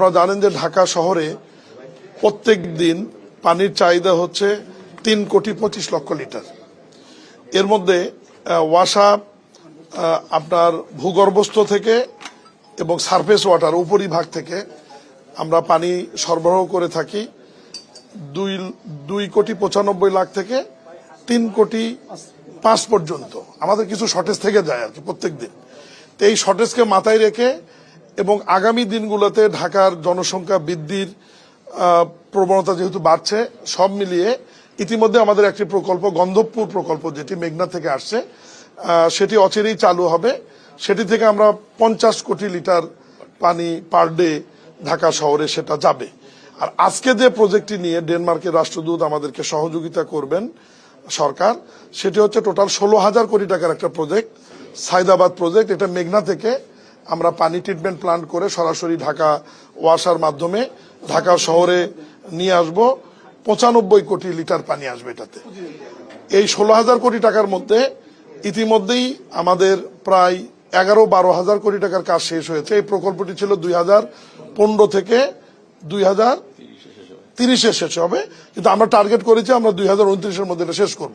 আপনারা জানেন যে ঢাকা শহরে প্রত্যেক দিন পানির চাহিদা হচ্ছে 3,25,00,000 লিটার। এর মধ্যে ওয়াসা আপনার ভূগর্ভস্থ থেকে এবং সারফেস ওয়াটার উপরিভাগ থেকে আমরা পানি সরবরাহ করে থাকি 2,95,00,000 থেকে 3,05,00,000 পর্যন্ত। আমাদের কিছু শর্টেজ থেকে যায় আর কি প্রত্যেক দিন। তো এই শর্টেজকে মাথায় রেখে এবং আগামী দিনগুলোতে ঢাকার জনসংখ্যা বৃদ্ধির প্রবণতা যেহেতু বাড়ছে, সব মিলিয়ে ইতিমধ্যে আমাদের একটি প্রকল্প গন্ধবপুর প্রকল্প, যেটি মেঘনা থেকে আসছে, সেটি অচিরেই চালু হবে। সেটি থেকে আমরা 50 কোটি লিটার পানি পার ডে ঢাকা শহরে সেটা যাবে। আর আজকে যে প্রজেক্টটি নিয়ে ডেনমার্কের রাষ্ট্রদূত আমাদেরকে সহযোগিতা করবেন সরকার, সেটি হচ্ছে টোটাল 16,000 কোটি টাকার একটা প্রজেক্ট, সাইদাবাদ প্রজেক্ট। এটা মেঘনা থেকে আমরা পানি ট্রিটমেন্ট প্ল্যান্ট করে সরাসরি ঢাকা ওয়াসার মাধ্যমে ঢাকা শহরে নিয়ে আসব। 95 কোটি লিটার পানি আসবে এটাতে। এই 16,000 কোটি টাকার মধ্যে ইতিমধ্যেই আমাদের প্রায় 11-12,000 কোটি টাকার কাজ শেষ হয়েছে। এই প্রকল্পটি ছিল 2015 থেকে 2030 শেষ হবে, কিন্তু আমরা টার্গেট করেছি আমরা 2029-এর মধ্যে এটা শেষ করব।